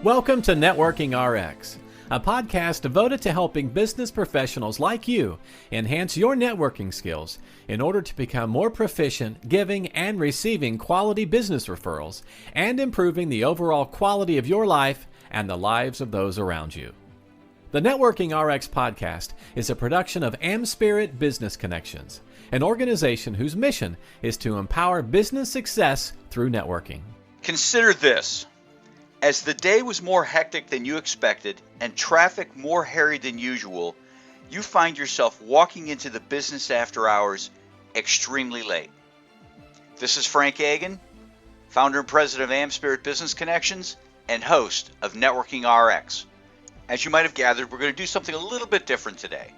Welcome to Networking RX, a podcast devoted to helping business professionals like you enhance your networking skills in order to become more proficient giving and receiving quality business referrals and improving the overall quality of your life and the lives of those around you. The Networking RX podcast is a production of AmSpirit Business Connections, an organization whose mission is to empower business success through networking. Consider this. As the day was more hectic than you expected and traffic more hairy than usual, you find yourself walking into the business after hours extremely late. This is Frank Agin, founder and president of AmSpirit Business Connections and host of Networking RX. As you might have gathered, we're going to do something a little bit different today.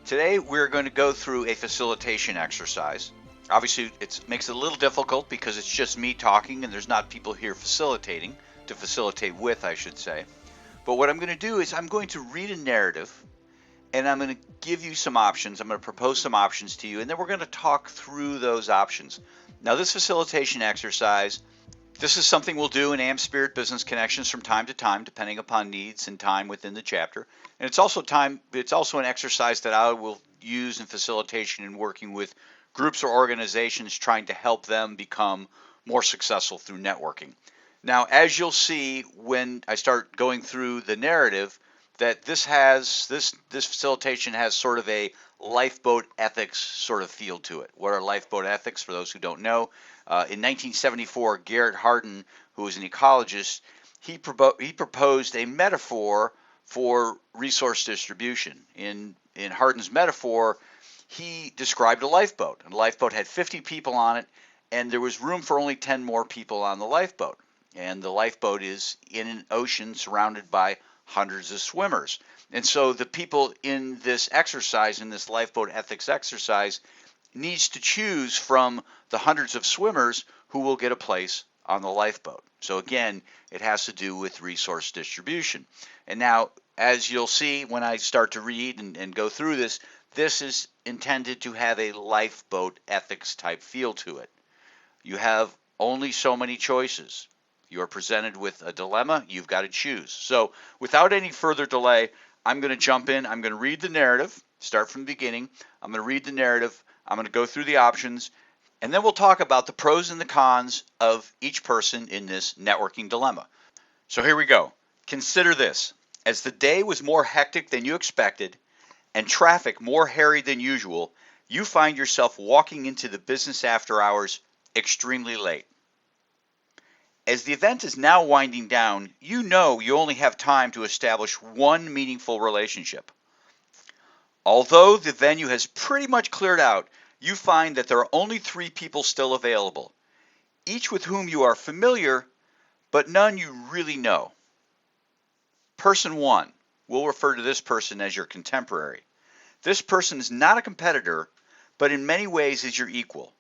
Today, we're going to go through a facilitation exercise. Obviously, it makes it a little difficult because it's just me talking and there's not people here facilitating. To facilitate with, I should say. But what I'm going to do is I'm going to read a narrative and I'm going to give you some options. I'm going to propose some options to you and then we're going to talk through those options. Now this facilitation exercise, this is something we'll do in AmSpirit Business Connections from time to time depending upon needs and time within the chapter. And it's also an exercise that I will use in facilitation in working with groups or organizations trying to help them become more successful through networking. Now, as you'll see when I start going through the narrative, that this facilitation has sort of a lifeboat ethics sort of feel to it. What are lifeboat ethics? For those who don't know, in 1974, Garrett Hardin, who was an ecologist, he proposed a metaphor for resource distribution. In Hardin's metaphor, he described a lifeboat. And the lifeboat had 50 people on it, and there was room for only 10 more people on the lifeboat. And the lifeboat is in an ocean surrounded by hundreds of swimmers. And so the people in this exercise, in this lifeboat ethics exercise, needs to choose from the hundreds of swimmers who will get a place on the lifeboat. So again, it has to do with resource distribution. And now, as you'll see when I start to read and go through this, this is intended to have a lifeboat ethics type feel to it. You have only so many choices. You're presented with a dilemma. You've got to choose. So without any further delay, I'm going to jump in. I'm going to read the narrative, start from the beginning. I'm going to read the narrative. I'm going to go through the options, and then we'll talk about the pros and the cons of each person in this networking dilemma. So here we go. Consider this. As the day was more hectic than you expected and traffic more hairy than usual, you find yourself walking into the business after hours extremely late. As the event is now winding down, you know you only have time to establish one meaningful relationship. Although the venue has pretty much cleared out, you find that there are only 3 people still available, each with whom you are familiar, but none you really know. Person 1, we'll refer to this person as your contemporary. This person is not a competitor, but in many ways is your equal.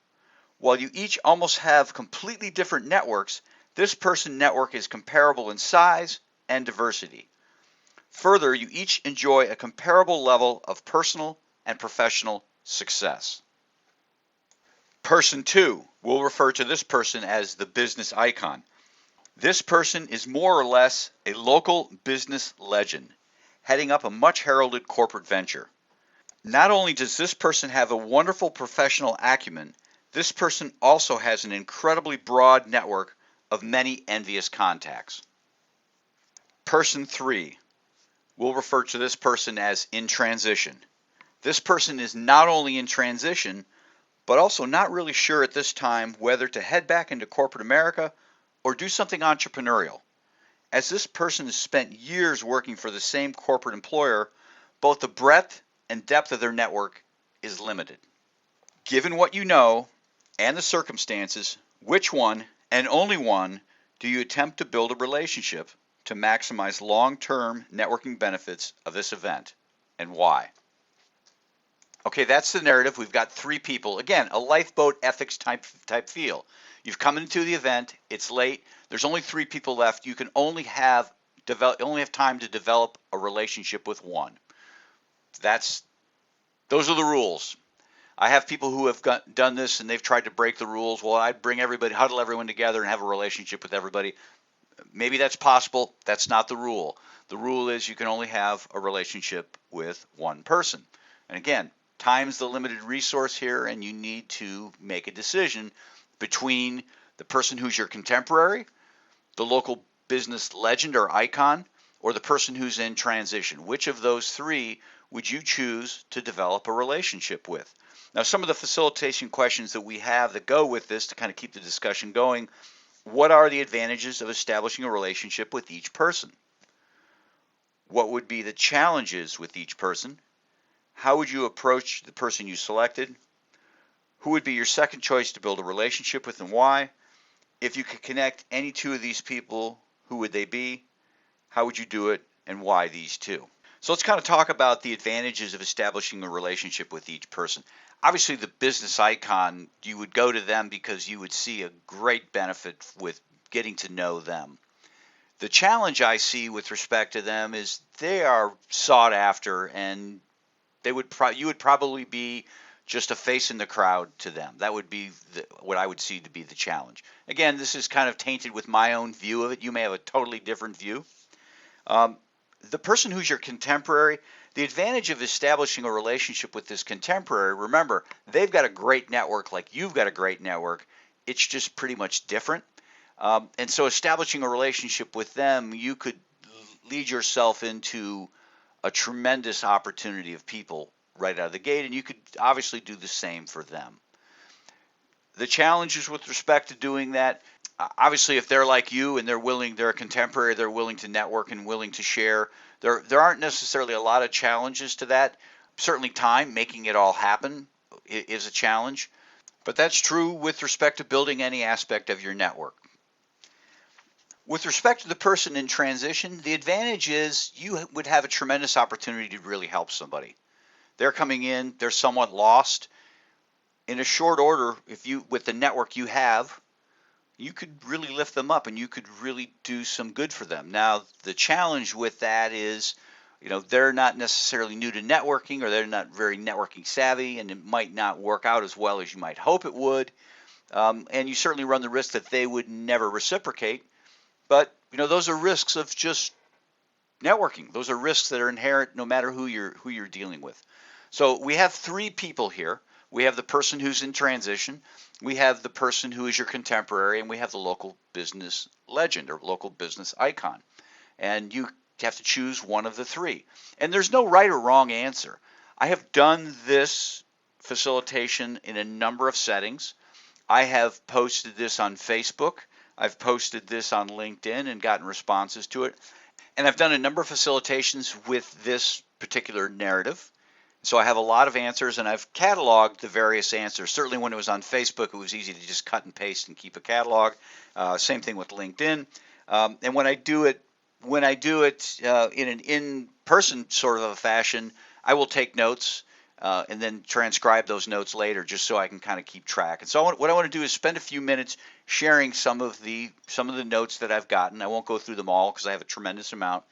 While you each almost have completely different networks, this person network is comparable in size and diversity. Further, you each enjoy a comparable level of personal and professional success. Person 2, we'll refer to this person as the business icon. This person is more or less a local business legend, heading up a much heralded corporate venture. Not only does this person have a wonderful professional acumen, this person also has an incredibly broad network of many envious contacts. Person 3, we'll refer to this person as in transition. This person is not only in transition, but also not really sure at this time whether to head back into corporate America or do something entrepreneurial. As this person has spent years working for the same corporate employer, both the breadth and depth of their network is limited. Given what you know and the circumstances, which one and only one do you attempt to build a relationship to maximize long-term networking benefits of this event, and why? Okay, that's the narrative. Have got 3 people. Again, a lifeboat ethics type feel. You've come into the event. It's late. There's only 3 people left. You can only have time to develop a relationship with one. Those are the rules. I have people who have done this and they've tried to break the rules. Well, I'd bring everybody, huddle everyone together and have a relationship with everybody. Maybe that's possible. That's not the rule. The rule is you can only have a relationship with one person. And again, time's the limited resource here, and you need to make a decision between the person who's your contemporary, the local business legend or icon, or the person who's in transition. Which of those three would you choose to develop a relationship with? Now, some of the facilitation questions that we have that go with this to kind of keep the discussion going: what are the advantages of establishing a relationship with each person? What would be the challenges with each person? How would you approach the person you selected? Who would be your second choice to build a relationship with, and why? If you could connect any two of these people, who would they be? How would you do it, and why these two? So let's kind of talk about the advantages of establishing a relationship with each person. Obviously, the business icon, you would go to them because you would see a great benefit with getting to know them. The challenge I see with respect to them is they are sought after, and you would probably be just a face in the crowd to them. That would be what I would see to be the challenge. Again, this is kind of tainted with my own view of it. You may have a totally different view. The person who's your contemporary, the advantage of establishing a relationship with this contemporary, remember, they've got a great network like you've got a great network. It's just pretty much different. And so establishing a relationship with them, you could lead yourself into a tremendous opportunity of people right out of the gate, and you could obviously do the same for them. The challenges with respect to doing that, obviously, if they're like you and they're a contemporary, they're willing to network and willing to share, there aren't necessarily a lot of challenges to that. Certainly time, making it all happen, is a challenge. But that's true with respect to building any aspect of your network. With respect to the person in transition, the advantage is you would have a tremendous opportunity to really help somebody. They're coming in, they're somewhat lost. In a short order, with the network you have, you could really lift them up and you could really do some good for them. Now, the challenge with that is, they're not necessarily new to networking, or they're not very networking savvy, and it might not work out as well as you might hope it would. And you certainly run the risk that they would never reciprocate. But, those are risks of just networking. Those are risks that are inherent no matter who you're dealing with. So we have three people here. We have the person who's in transition, we have the person who is your contemporary, and we have the local business legend or local business icon. And you have to choose one of the three. And there's no right or wrong answer. I have done this facilitation in a number of settings. I have posted this on Facebook. I've posted this on LinkedIn and gotten responses to it. And I've done a number of facilitations with this particular narrative. So I have a lot of answers, and I've cataloged the various answers. Certainly when it was on Facebook, it was easy to just cut and paste and keep a catalog. Same thing with LinkedIn. And when I do it in an in-person sort of a fashion, I will take notes and then transcribe those notes later, just so I can kind of keep track. And so what I want to do is spend a few minutes sharing some of the notes that I've gotten. I won't go through them all because I have a tremendous amount.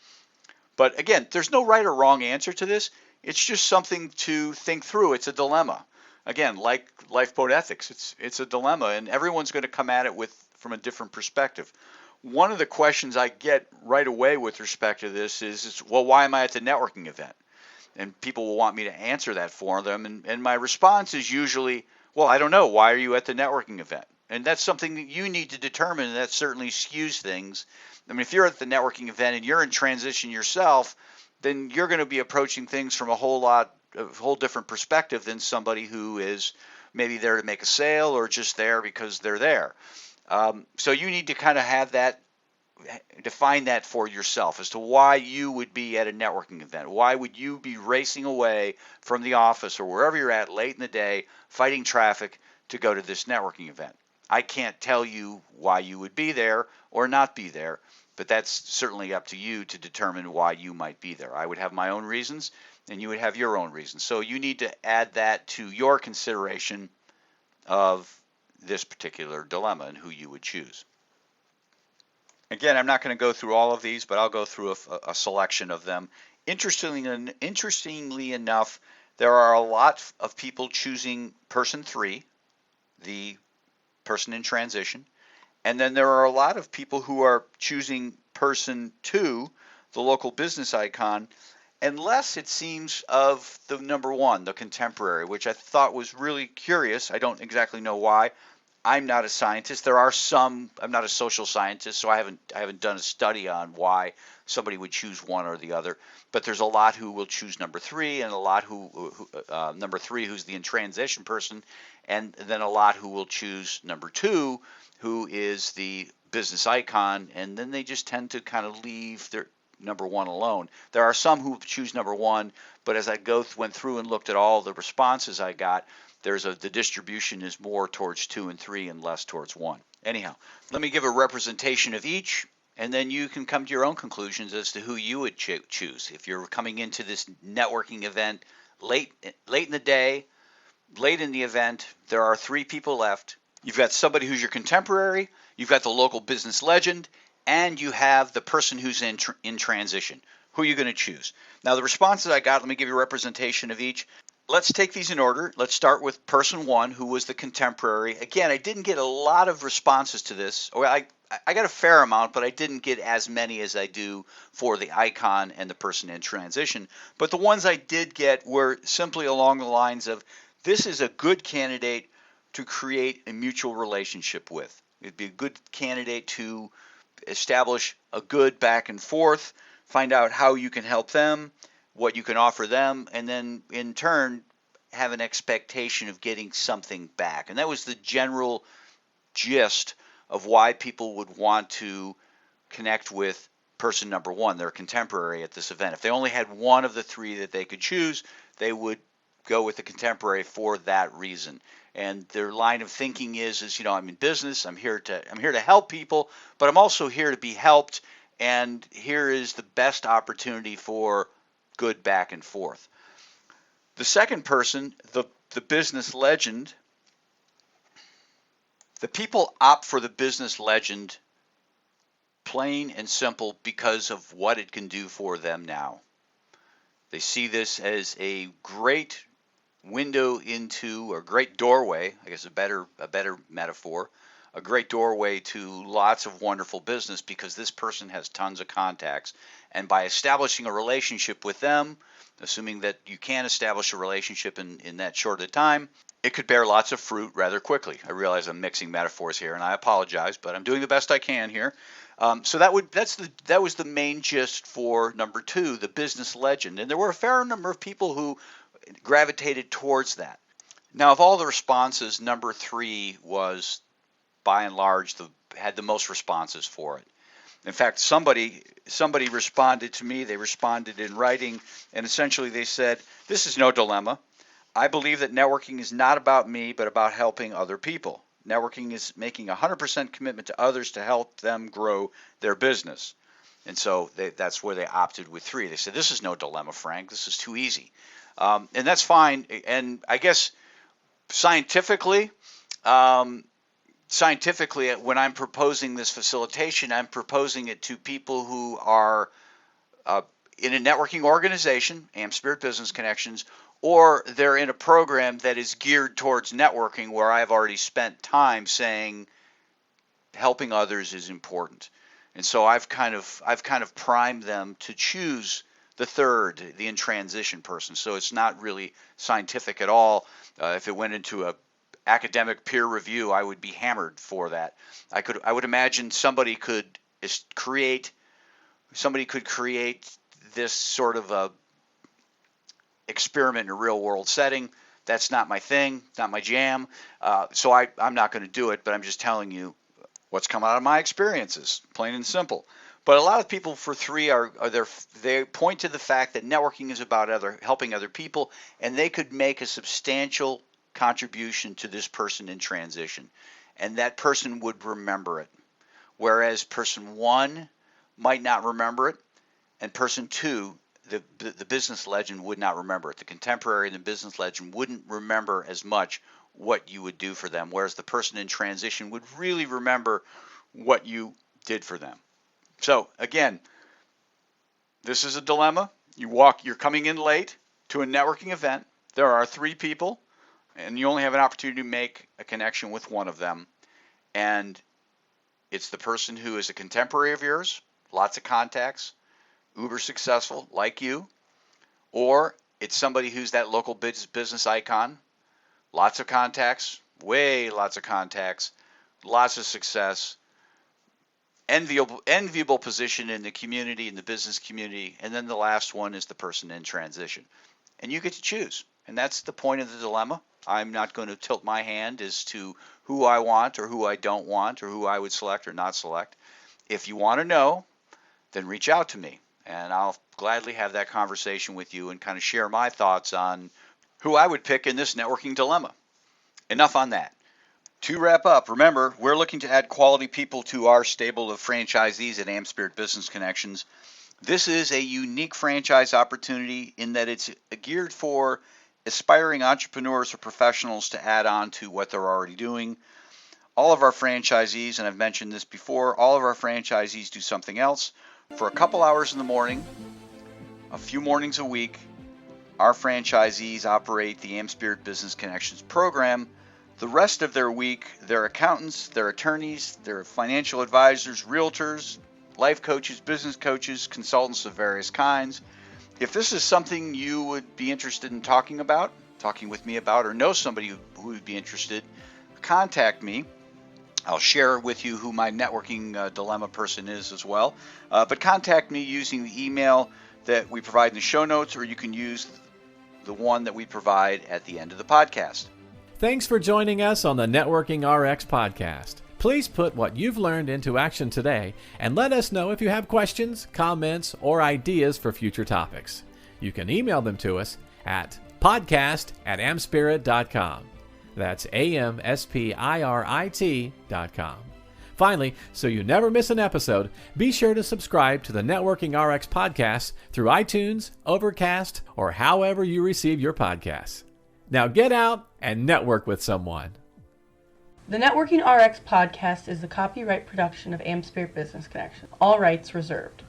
But again, there's no right or wrong answer to this. It's just something to think through. It's a dilemma. Again, like lifeboat ethics, it's a dilemma, and everyone's going to come at it from a different perspective. One of the questions I get right away with respect to this is, well, why am I at the networking event? And people will want me to answer that for them. And my response is usually, well, I don't know. Why are you at the networking event? And that's something that you need to determine, and that certainly skews things. I mean, if you're at the networking event and you're in transition yourself, then you're going to be approaching things from a whole different perspective than somebody who is maybe there to make a sale or just there because they're there. So you need to kind of define that for yourself as to why you would be at a networking event. Why would you be racing away from the office or wherever you're at late in the day, fighting traffic to go to this networking event? I can't tell you why you would be there or not be there, but that's certainly up to you to determine why you might be there. I would have my own reasons, and you would have your own reasons. So you need to add that to your consideration of this particular dilemma and who you would choose. Again, I'm not going to go through all of these, but I'll go through a selection of them. Interestingly enough, there are a lot of people choosing person 3, the person in transition, And then there are a lot of people who are choosing person 2, the local business icon, unless it seems of the number 1, the contemporary, which I thought was really curious. I don't exactly know why. I'm not a scientist. There are some. I'm not a social scientist, so I haven't done a study on why somebody would choose one or the other. But there's a lot who will choose number 3, and a lot who number 3, who's the in transition person, and then a lot who will choose number 2, who is the business icon, and then they just tend to kind of leave their number 1 alone. There are some who choose number 1, but as I went through and looked at all the responses I got, the distribution is more towards 2 and 3 and less towards 1. Anyhow, let me give a representation of each, and then you can come to your own conclusions as to who you would choose. If you're coming into this networking event late in the day, late in the event, there are 3 people left. You've got somebody who's your contemporary, you've got the local business legend, and you have the person who's in transition. Who are you going to choose? Now, the responses I got, let me give you a representation of each. Let's take these in order. Let's start with person 1, who was the contemporary. Again, I didn't get a lot of responses to this. Or I got a fair amount, but I didn't get as many as I do for the icon and the person in transition. But the ones I did get were simply along the lines of, this is a good candidate to create a mutual relationship with. It'd be a good candidate to establish a good back and forth, find out how you can help them, what you can offer them, and then in turn have an expectation of getting something back. And that was the general gist of why people would want to connect with person number 1, their contemporary, at this event. If they only had one of the 3 that they could choose, they would go with the contemporary for that reason. And their line of thinking is I'm in business, I'm here to help people, but I'm also here to be helped, and here is the best opportunity for good back and forth. The second person, the business legend, the people opt for the business legend plain and simple because of what it can do for them now. They see this as a great window into, or great doorway, I guess a better metaphor, a great doorway to lots of wonderful business, because this person has tons of contacts. And by establishing a relationship with them, assuming that you can establish a relationship in that short a time, it could bear lots of fruit rather quickly. I realize I'm mixing metaphors here, and I apologize, but I'm doing the best I can here. So that was the main gist for number 2, the business legend. And there were a fair number of people who gravitated towards that. Now, of all the responses, number 3 was, by and large, had the most responses for it. In fact, somebody responded to me. They responded in writing, and essentially they said, "This is no dilemma. I believe that networking is not about me, but about helping other people. Networking is making 100% commitment to others to help them grow their business." And so that's where they opted with 3. They said, "This is no dilemma, Frank. This is too easy." And that's fine. And I guess scientifically, when I'm proposing this facilitation, I'm proposing it to people who are in a networking organization, AmSpirit Business Connections, or they're in a program that is geared towards networking, where I've already spent time saying helping others is important. And so I've kind of primed them to choose the third, the in transition person. So it's not really scientific at all. If it went into a academic peer review, I would be hammered for that. I would imagine somebody could create this sort of a experiment in a real world setting. That's not my thing, not my jam. So I'm not going to do it, but I'm just telling you what's come out of my experiences, plain and simple. But a lot of people for 3 they point to the fact that networking is about helping other people, and they could make a substantial contribution to this person in transition, and that person would remember it. Whereas person 1 might not remember it, and person 2, the business legend, would not remember it. The contemporary and the business legend wouldn't remember as much what you would do for them, whereas the person in transition would really remember what you did for them. So again, this is a dilemma. You're coming in late to a networking event. There are 3 people, and you only have an opportunity to make a connection with one of them. And it's the person who is a contemporary of yours, lots of contacts, uber successful like you, or it's somebody who's that local business icon, lots of contacts, lots of contacts, lots of success, enviable position in the community, in the business community, and then the last one is the person in transition. And you get to choose. And that's the point of the dilemma. I'm not going to tilt my hand as to who I want or who I don't want or who I would select or not select. If you want to know, then reach out to me, and I'll gladly have that conversation with you and kind of share my thoughts on who I would pick in this networking dilemma. Enough on that. To wrap up, remember, we're looking to add quality people to our stable of franchisees at AmSpirit Business Connections. This is a unique franchise opportunity in that it's geared for aspiring entrepreneurs or professionals to add on to what they're already doing. All of our franchisees, and I've mentioned this before, all of our franchisees do something else. For a couple hours in the morning, a few mornings a week, our franchisees operate the AmSpirit Business Connections program. The rest of their week, they're accountants, they're attorneys, they're financial advisors, realtors, life coaches, business coaches, consultants of various kinds. If this is something you would be interested in talking with me about, or know somebody who would be interested, contact me. I'll share with you who my networking dilemma person is as well. But contact me using the email that we provide in the show notes, or you can use the one that we provide at the end of the podcast. Thanks for joining us on the Networking RX podcast. Please put what you've learned into action today and let us know if you have questions, comments, or ideas for future topics. You can email them to us at podcast@amspirit.com. That's AmSpirit.com. Finally, so you never miss an episode, be sure to subscribe to the Networking RX podcast through iTunes, Overcast, or however you receive your podcasts. Now get out and network with someone. The Networking RX podcast is the copyright production of AmSpirit Business Connection. All rights reserved.